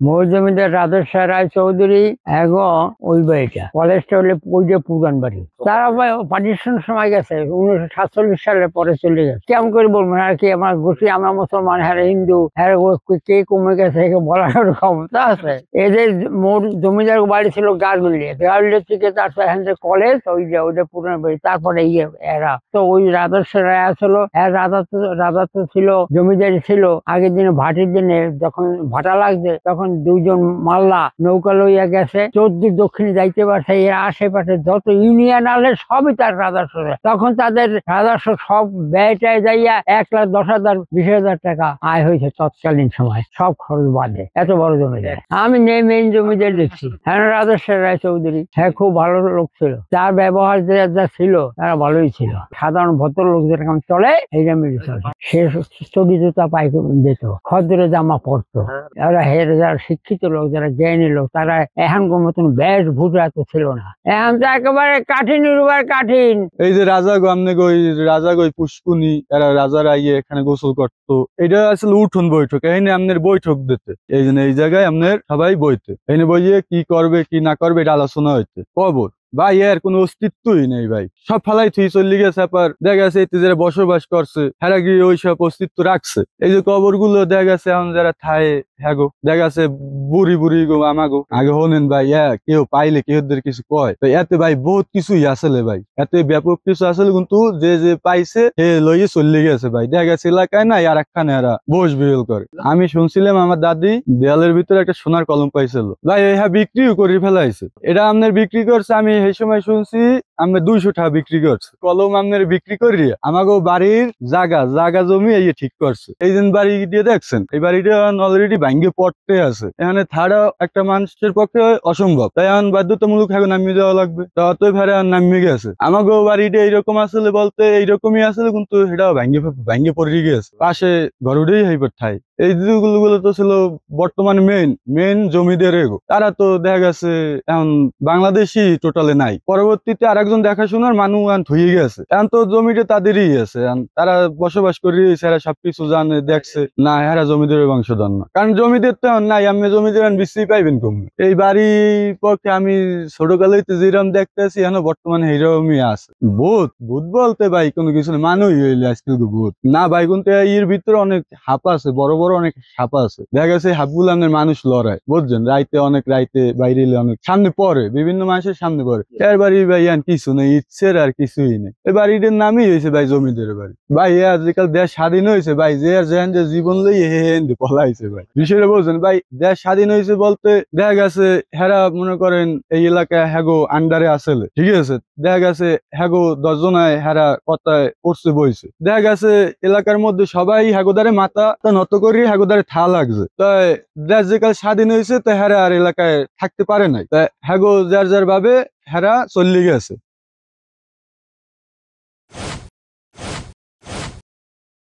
মোর জমিদার রাধেশ্বর রায় চৌধুরী এবং ওই বাড়িটা কলেজটা হলে ওই যে পুরান বাড়ি। তারা পার্টিশন সময় গেছে 1947 সালের পরে চলে গেছে। কেমন করে বলবো আর কি, আমার গোষ্ঠী, আমরা মুসলমান, হ্যাঁ হিন্দু, হ্যাঁ কে কমে গেছে বলার ক্ষমতা আছে। এদের মোর জমিদার বাড়ি ছিল গারগুলিয়া থেকে, তারপর এখান থেকে কলেজ ওইটা পুরান বাড়ি, তারপরে এরা তো ওই রাধেশ্বর রায় আসলো। রাধা তো ছিল জমিদারি ছিল আগের দিনে, ভাটির দিনে যখন ভাটা লাগছে তখন দুইজন মাল্লা নৌকা লইয়া গেছে, চৌদ্দুর দক্ষিণে যাইতে পারছে। এর আশেপাশে যত ইউনিয়ন আলে সবই তার রাজস্ব, তখন তাদের রাজস্ব সব ব্যয়টায় যাইয়া 1,10,000 20,000 টাকা আয় হয়েছে তৎকালীন সময়, সব খরচ বাদে। এত বড় জমিদার আমি মেইন জমিদার দেখছি, হ্যাঁ রাধেশ্বর রায় চৌধুরী। হ্যাঁ খুব ভালো লোক ছিল, তার ব্যবহার যা ছিল তারা ভালোই ছিল। সাধারণ ভদ্র লোক যেরকম চলে এইরকম চলে। সে স্থগিততা পাই দিত, খদ্দরে জামা পরতো। যারা শিক্ষিত লোক, যারা জ্ঞানী লোক, তারা এখনকার মতন বেশভূষা তো ছিল না, এখন তো একেবারে কাঠিন কাঠিন। এই যে রাজা রাজা পুষ্কুনি এরা রাজারা ইয়ে এখানে গোসল করতো, এটা আসলে উঠোন বৈঠক। এখানে আপনার বৈঠক দিতে, এই জন্য এই জায়গায় আপনার সবাই বইতে, এখানে বইয়ে কি করবে কি না করবে এটা আলোচনা হইতে। কবর ভাই এর কোনো অস্তিত্বই নেই ভাই, সব ফালাই থুই চলে গেছে। আবার দেখা গেছে এতে যারা বসবাস করছে হেরা গিয়ে ওই সব অস্তিত্ব রাখছে। এই যে কবর গুলো দেখা গেছে এখন যারা থায়ে হ্যাগো দেখা গেছে বুড়ি গো আমাগো আগে হলেন ভাই, কেউ পাইলে কেউদের কিছু কয় তো এতে ভাই বহুত কিছুই আসলে ভাই, এতে ব্যাপক কিছু আসলে, কিন্তু যে পাইছে সে লইয়ে চলে গেছে ভাই। দেখা গেছে এলাকায় না আর একখানে এরা বস বিহল করে। আমি শুনছিলাম আমার দাদি দেয়ালের ভিতরে একটা সোনার কলম পাইছিল ভাই, হ্যাঁ বিক্রিও করে ফেলাইছে। এটা আপনার বিক্রি করছে, আমি এই সময় শুনছি আমরা 200 টাকা বিক্রি করছে কলম। আপনার বিক্রি করি আমাকে বাড়ির জায়গা জমি এই ঠিক করছে। এই দিন বাড়ি দিয়ে দেখছেন এই বাড়িটা অলরেডি ভাঙ্গে পড়তে আছে, এখানে থাড়া একটা মানুষের পক্ষে অসম্ভব, তাই এখন বাধ্যতামূলক এখন নামিয়ে যাওয়া লাগবে। তা অতই ফেরে নামিয়ে গেছে। আমাকে বাড়িটা এইরকম আসলে বলতে এইরকমই আসলে, কিন্তু সেটা ভাঙ্গে পড়ে গেছে। পাশে ঘরুটেই হাইপার ঠাই। এই গুলো তো ছিল বর্তমান মেন জমিদের এগো, তারা তো দেখা গেছে এখন বাংলাদেশি টোটালে নাই। পরবর্তীতে আরেকজন দেখাশোনার মানুষ হয়ে গেছে, এখন তো জমিটা তাদেরই আছে, তারা বসবাস করে এরা সবকিছু জানে দেখছে না, এরা জমিদারের বংশধর না। কারণ জমিদের তো নাই, আপনি জমিদার বিশ্রী পাইবেন কমে। এই বাড়ির পক্ষে আমি ছোটকালেতে যেরকম দেখতেছি এখন বর্তমানে এইরকমই আছে। ভূত বলতে ভাই কোনো কিছু নেই, মানুষ হইলে আজকাল ভূত না ভাই, কিন্তু এর ভিতরে অনেক হাপ আছে, বড় বড় অনেক সাপ আছে। দেখা গেছে হাপগুলো মানুষ লড়ায়, বুঝছেন, রাইতে বাইরে অনেক সামনে পড়ে, বিভিন্ন মানুষের সামনে পড়ে। এর বাড়ি ভাই কিছু নেই, ইচ্ছের আর কিছুই নেই। এই বাড়িটার নামই হয়েছে ভাই জমিদার বাড়ি। ভাই আজকাল দেশ স্বাধীন হয়েছে ভাই, যে জীবন লই পলাইছে ভাই। বিষয়টা বলছেন ভাই, দেশ স্বাধীন হয়েছে বলতে দেখা গেছে হেরা মনে করেন এই এলাকায় হ্যাগো আন্ডারে আসলে, ঠিক আছে। দেখা গেছে হ্যাগো 10 জনায় হেরা কথায় পড়ছে বইছে। দেখা গেছে এলাকার মধ্যে সবাই হ্যাগোদারে মাথা নত করি হ্যাগোদারে থা লাগছে। তাই দেশ যেকাল স্বাধীন হয়েছে তো হেরা আর এলাকায় থাকতে পারে নাই, তাই হ্যাগো যার ভাবে হেরা চলে গেছে।